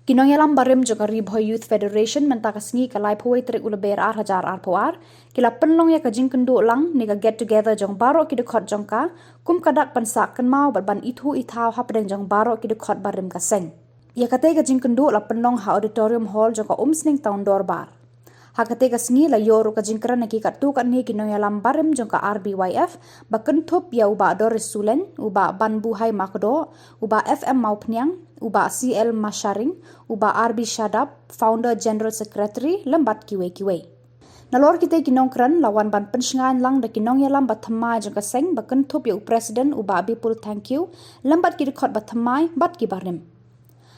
Kinong yalam barim juga Ribhoy Youth Federation mentakasngi kalai pawai terik ulaber hajar poar. Kila penlong ya kajing kenduk lang ni get together jong baro ki dekot jong ka kum kadak pensak kan mau ban itu itau hapdeng jong baro ki dekot barim kaseng. Ya kate kajing kenduk la penlong ha auditorium hall jong ka umsning tahun dorbar. Ha kate kasngi la yoru kajing kran ki katu kan ni kinong yalam barim jong ka RBYF bakentup ya uba Doris Sulen uba Banbu Hai Makdo uba FM mau pniang uba CL Masharing, uba RB Shadab, Founder General Secretary, lembat kiwe-kiwe. Nalor kita kinong kran lawan ban pensengan lang da kinong yalam bathamai jangka seng bakentup ya Presiden uba Bipul thank you, lembat kidikot bathamai bat kibarim.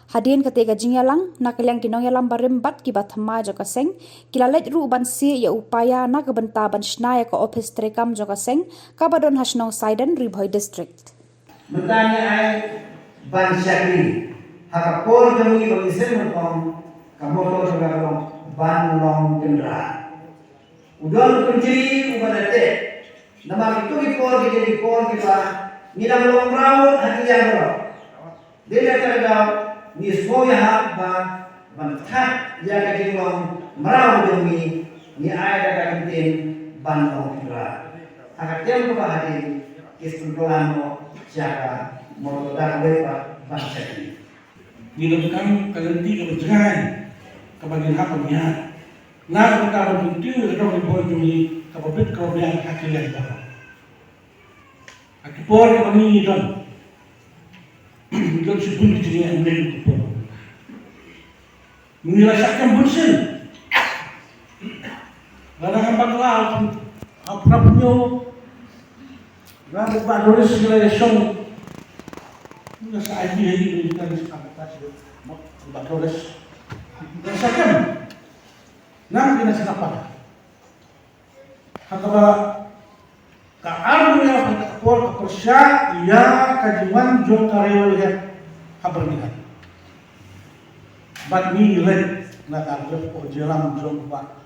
Hadin ketika jingyalang nakalyang kinong yalam barim bat ki bathamai jangka seng, kilalet ru ban si ya upaya na kebenta ban shnaya ke office terekam jangka seng, kabadon hasnong Saiden Ribhoy District. Bertanya ban syakri hakapol kami bangisen mengkom kamoto segarong ban long kendra udon kunci ubadate nama itu dikor kita nidang long rawut hati yang ro dia kata ni semua hak ban tak ya kaki long merawut demi ni ayat kata penting ban long kendra agak jauh ke hati istuntulan siapa mau datang lewat bangsa ini. Dilakukan kelenti kebencian kebagian hak pemihak. Nah, perkara itu adalah dibuat demi kebencian hak yang baru. Akipor kami don, don sebut diri yang lain akipor. Menjelaskan bunsin. Kadang bangla, apa punya, lalu Doris segala song. Nasa idea ini kita disepakati Mbak Doris rasakan nang kita sinapan hakaba kaaru ya pakapol kaporsya ya kajiwan jong karyo ya habernihan bat ni len na karyo o jelam jong Pak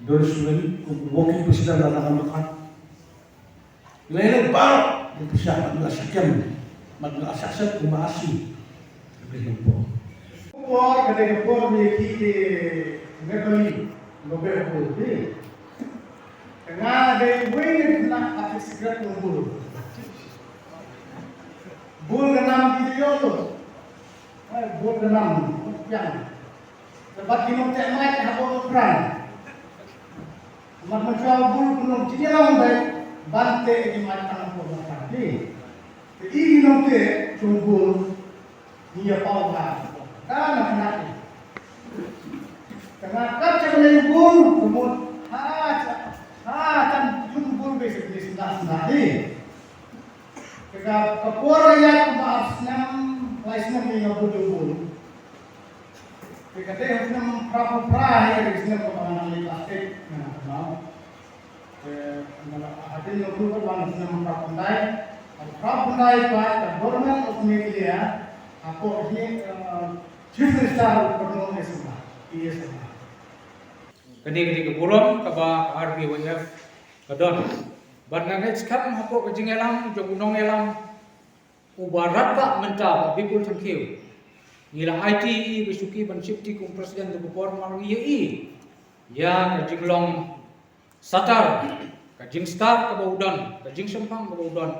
Doris len woki presiden dalam makan lele bar bisa rasakan magna asasat kumasi berhimpo. Por ketika por di negeri lober por di. Tengah dari wing nak api segera kumpul. Bul kenam video tu. Bul kenam yang. Lepas kinong tak mai habo peran. Macam bul kunong jadi orang baik bante di mana pun tadi. Ini nanti cumbul dia pawah, kan nanti. Tengah kaca melembur, kemudian kan cumbul besok di sebelah ni. Ketika kapor yang maaf senam, laisnya dia berjumbul. Ketika dia senam prapu prah, dia senam kebangan lagi plastik, nah, ada yang berjumbul senam prapu naik. Prapunai Pak Government of Media aku ini Chief Minister Pertolongan Islam. Iya semua. Kini keburung kaba RBYF kadon. Barngan sekarang aku kejing elam jogunong elam ubarat tak mentah Bipul thank you. Nila IT bisuki ban safety kum presiden tu bupor malu IE. Ya kejing long satar kejing star kaba udon kejing sempang kaba udon.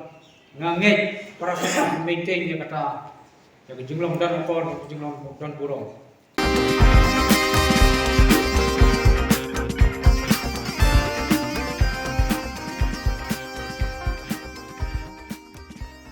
Ngangit para sa maintain niya kata yung jinglong dan ukor, jinglong dan burong.